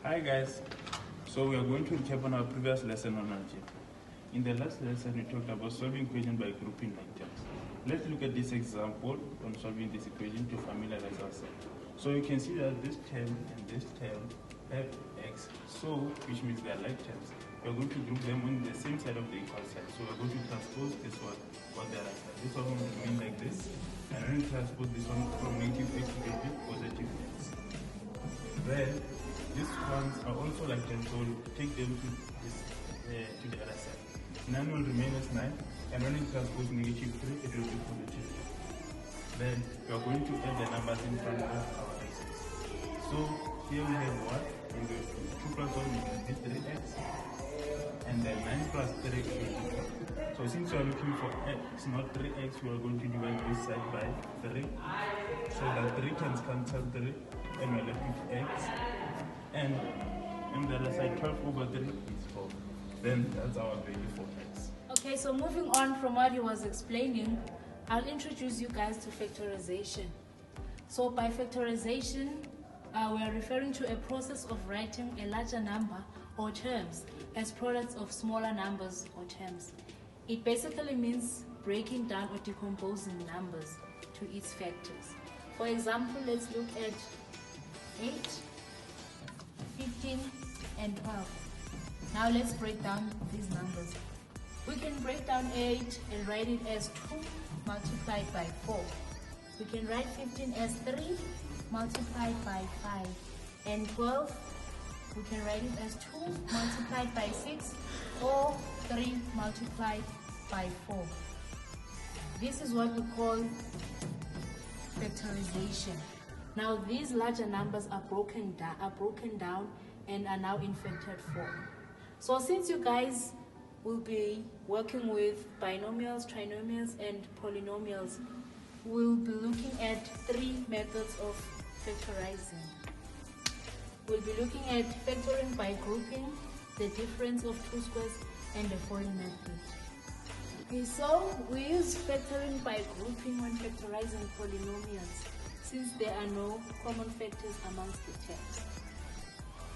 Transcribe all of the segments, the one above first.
Hi guys, so we are going to recap on our previous lesson on algebra. In the last lesson we talked about solving equation by grouping like terms. Let's look at this example on solving this equation to familiarize ourselves. So you can see that this term and this term have x, so which means they are like terms. We are going to group them on the same side of the equal side. So we are going to transpose this one on the other side. This one will remain like this, and then transpose this one from negative x to positive x. Then these ones are also like them, so we'll take them to the other side. 9 will remain as 9, and when it transpose negative 3, it will be positive 2. Then we are going to add the numbers in front of our x's. So here we have what? 2 plus 1 will be 3x, and then 9 plus 3 will be 2. So since we are looking for x, not 3x, we are going to divide this side by 3. So that 3 times cancel 3, and we're left with x. And on the other side, 12 over 3 is 4. Then that's our value for x. Okay, so moving on from what he was explaining, I'll introduce you guys to factorization. So by factorization, we are referring to a process of writing a larger number or terms as products of smaller numbers or terms. It basically means breaking down or decomposing numbers to its factors. For example, let's look at 8, 15, and 12. Now let's break down these numbers. We can break down 8 and write it as 2 multiplied by 4. We can write 15 as 3 multiplied by 5. And 12, we can write it as 2 multiplied by 6 or 3 multiplied by 4. This is what we call factorization. Now these larger numbers are broken down and are now in factored form. So since you guys will be working with binomials, trinomials, and polynomials, we'll be looking at 3 methods of factorizing. We'll be looking at factoring by grouping, the difference of two squares, and the FOIL method. Okay, so we use factoring by grouping when factorizing polynomials, since there are no common factors amongst the terms.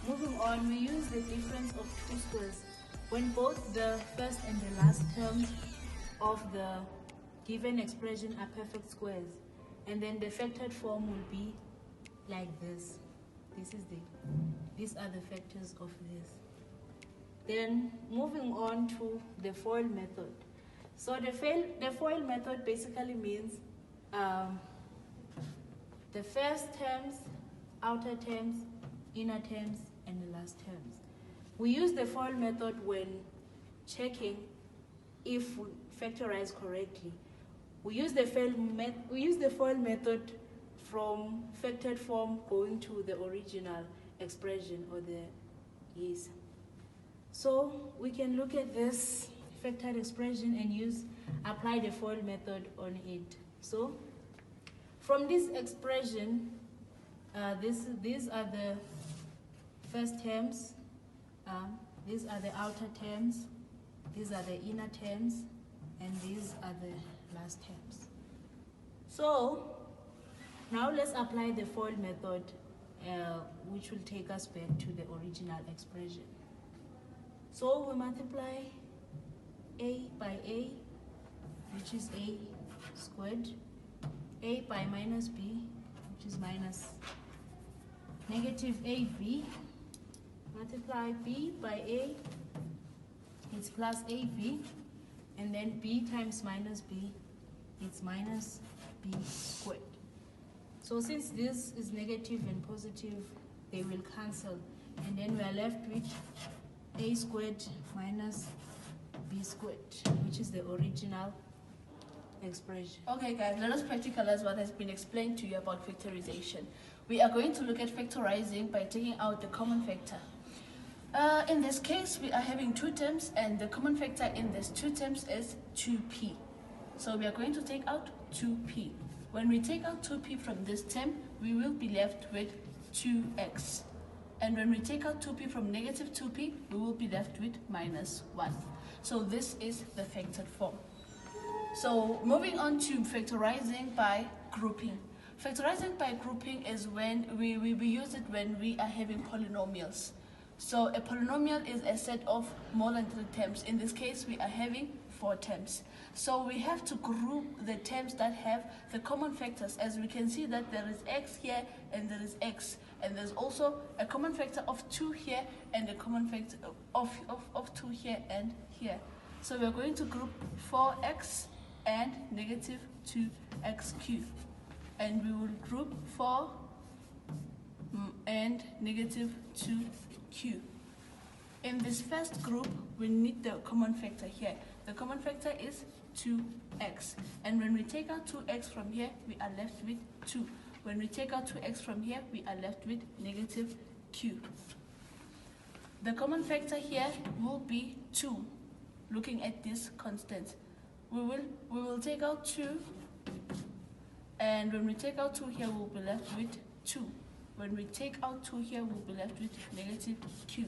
Moving on, we use the difference of two squares when both the first and the last terms of the given expression are perfect squares, and then the factored form will be like this. These are the factors of this. Then moving on to the FOIL method. So the FOIL method basically means the first terms, outer terms, inner terms, and the last terms. We use the FOIL method when checking if we factorize correctly. We use the FOIL method from factored form going to the original expression or the yes. So we can look at this factored expression and apply the FOIL method on it. So from this expression, these are the first terms, these are the outer terms, these are the inner terms, and these are the last terms. So now let's apply the FOIL method, which will take us back to the original expression. So we multiply a by a, which is a squared, a by minus b, which is minus negative ab, multiply b by a, it's plus ab, and then b times minus b, it's minus b squared. So since this is negative and positive, they will cancel, and then we are left with a squared minus b squared, which is the original expression. Okay guys, let us practicalize what has been explained to you about factorization. We are going to look at factorizing by taking out the common factor. In this case, we are having two terms, and the common factor in these two terms is 2p. So we are going to take out 2p. When we take out 2p from this term, we will be left with 2x. And when we take out 2p from negative 2p, we will be left with minus 1. So this is the factored form. So moving on to factorizing by grouping. Factorizing by grouping is when we use it when we are having polynomials. So a polynomial is a set of more than 3 terms. In this case, we are having 4 terms. So we have to group the terms that have the common factors. As we can see that there is x here and there is x. And there's also a common factor of 2 here and a common factor of 2 here and here. So we're going to group 4x and negative 2x cubed. And we will group 4 and negative 2 cubed. In this first group, we need the common factor here. The common factor is 2x. And when we take out 2x from here, we are left with 2. When we take out 2x from here, we are left with negative q. The common factor here will be 2. Looking at this constant, we will take out 2, and when we take out 2 here, we'll be left with 2. When we take out 2 here, we'll be left with negative q.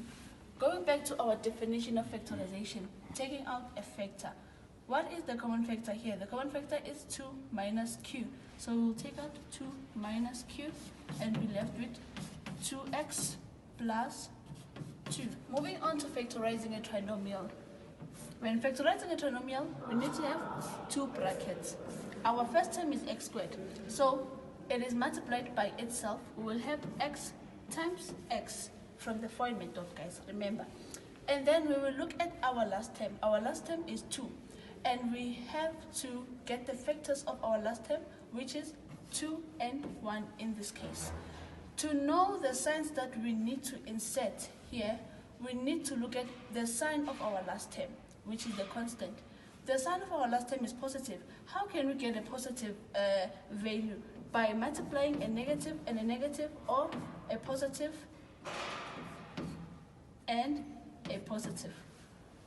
Going back to our definition of factorization, taking out a factor. What is the common factor here? The common factor is 2 minus q. So we'll take out 2 minus q and be left with 2x plus 2. Moving on to factorizing a trinomial. When factorizing a trinomial, we need to have 2 brackets. Our first term is x squared. So it is multiplied by itself. We will have x times x from the FOIL method, guys, remember. And then we will look at our last term. Our last term is 2. And we have to get the factors of our last term, which is 2 and 1 in this case. To know the signs that we need to insert here, we need to look at the sign of our last term, which is the constant. The sign of our last term is positive. How can we get a positive value? By multiplying a negative and a negative, or a positive and a positive.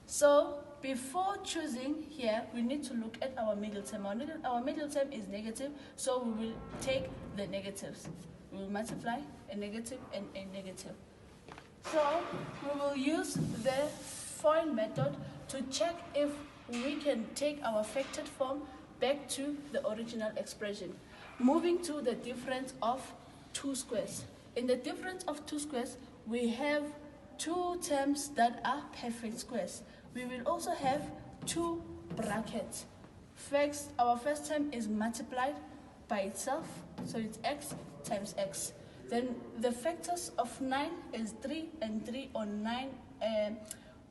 So before choosing here, we need to look at our middle term. Our middle term is negative, so we will take the negatives. We will multiply a negative and a negative. So we will use the FOIL method to check if we can take our factored form back to the original expression. Moving to the difference of 2 squares. In the difference of 2 squares, we have 2 terms that are perfect squares. We will also have 2 brackets. First, our first term is multiplied by itself, so it's x times x. Then the factors of 9 is 3 and 3, or 9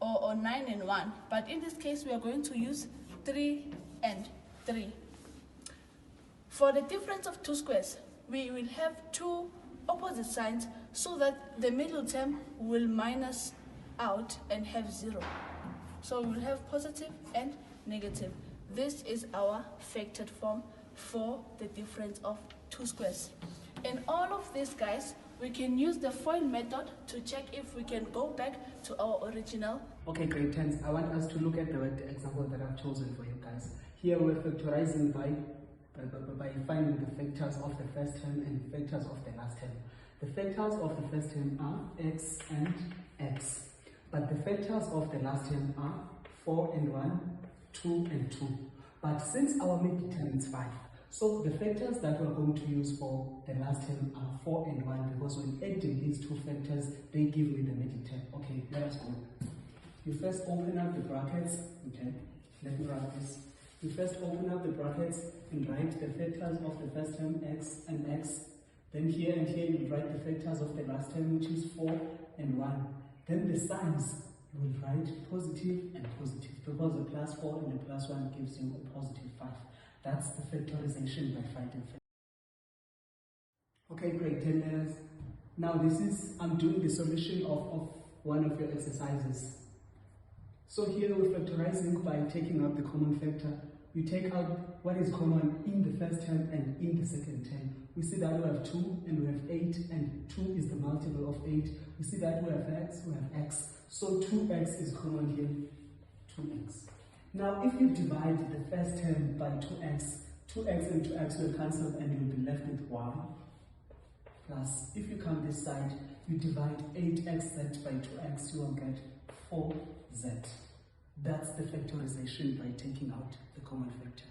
or 9 and 1. But in this case, we are going to use 3 and 3. For the difference of 2 squares, we will have 2 opposite signs so that the middle term will minus out and have 0. So we will have positive and negative. This is our factored form for the difference of 2 squares. In all of this, guys, we can use the FOIL method to check if we can go back to our original. Okay, grade 10s. I want us to look at the example that I've chosen for you guys. Here we're factorizing by finding the factors of the first term and factors of the last term. The factors of the first term are x and x. But the factors of the last term are 4 and 1, 2 and 2. But since our midterm is 5, so the factors that we're going to use for the last term are 4 and 1, because when adding these 2 factors, they give me the middle term. Okay, let us go. You first open up the brackets. Okay, let me write this. You first open up the brackets and write the factors of the first term, x and x. Then here and here you write the factors of the last term, which is 4 and 1. Then the signs, you will write positive and positive, because the plus 4 and the plus 1 gives you a positive 5. That's the factorization by finding factors. Okay, great, 10 letters. Now I'm doing the solution of one of your exercises. So here we're factorizing by taking out the common factor. You take out what is common in the first term and in the second term. We see that we have 2 and we have 8, and 2 is the multiple of 8. We see that we have x, we have x. So 2x is common here, 2x. Now if you divide the first term by 2x, 2x and 2x will cancel and you'll be left with 1. Plus, if you come this side, you divide 8xz by 2x, you will get 4z. That's the factorization by taking out the common factor.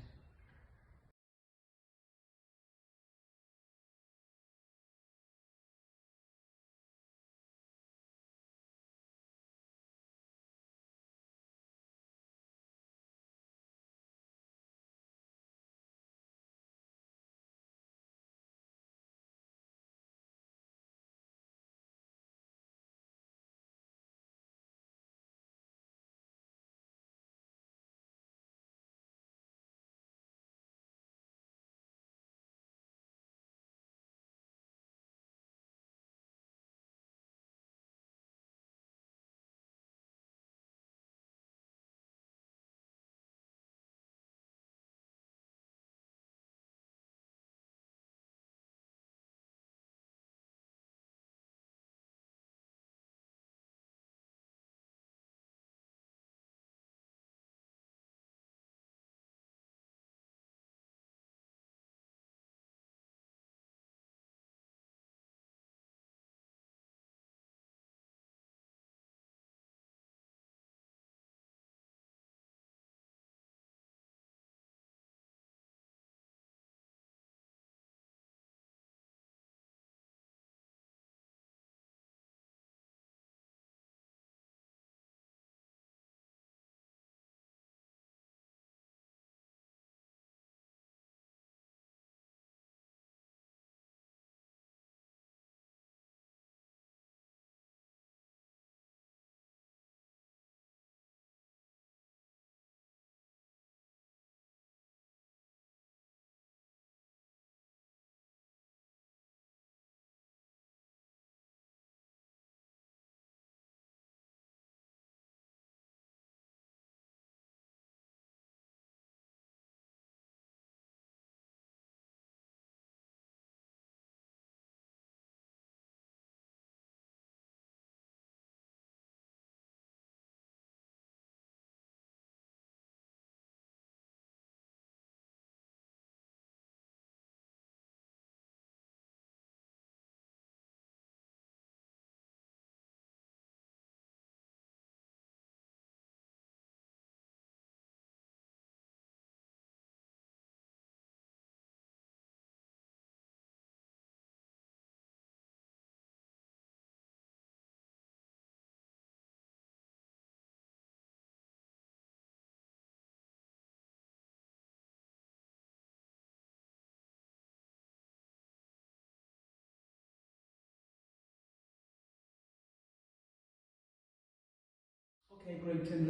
Okay, great. And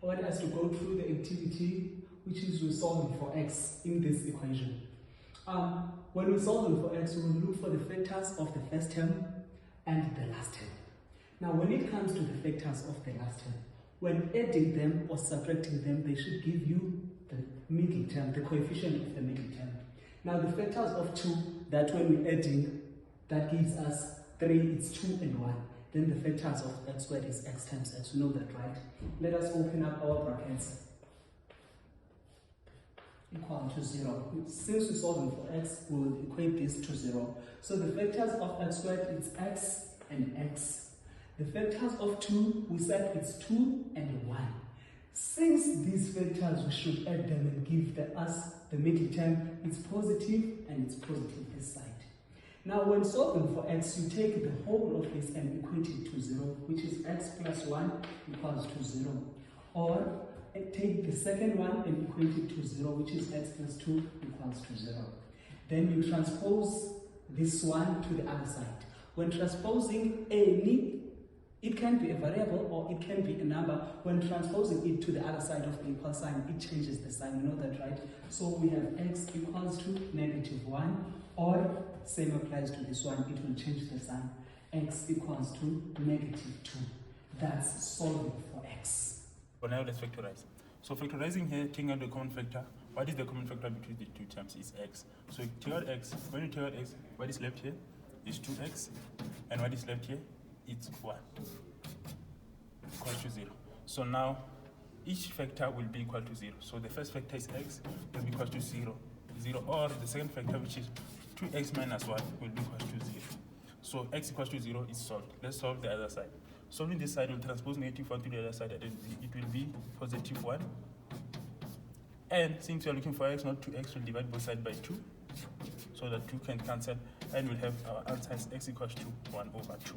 I want us to go through the activity which is we're solving for x in this equation. When we're solving for x, we will look for the factors of the first term and the last term. Now, when it comes to the factors of the last term, when adding them or subtracting them, they should give you the middle term, the coefficient of the middle term. Now, the factors of 2, that when we're adding, that gives us 3, it's 2 and 1. Then the factors of x squared is x times x. You know that, right? Let us open up our brackets. Equal to 0. Since we're solving for x, we will equate this to 0. So the factors of x squared is x and x. The factors of 2, we said it's 2 and 1. Since these factors, we should add them and give us the middle term. It's positive and it's positive this side. Now, when solving for x, you take the whole of this and equate it to 0, which is x plus 1 equals to 0. Or take the second one and equate it to 0, which is x plus 2 equals to 0. Then you transpose this one to the other side. When transposing any, it can be a variable or it can be a number. When transposing it to the other side of the equal sign, it changes the sign. You know that, right? So we have x equals to -1, or same applies to this one, it will change the sign. X equals to -2. That's solving for x. For now, let's factorize. So factorizing here, taking out the common factor. What is the common factor between the two terms? Is x. So you take out x. When you take out x, what is left here is 2x. And what is left here? It's 1. Equals to 0. So now, each factor will be equal to 0. So the first factor is x, will be equal to 0. 0, or the second factor, which is 2x minus 1, will be equal to 0. So x equals to 0 is solved. Let's solve the other side. Solving this side will transpose -1 to the other side, and it will be +1. And since we are looking for x, not 2x, we'll divide both sides by 2, so that 2 can cancel, and we'll have our answer as x equals to 1/2.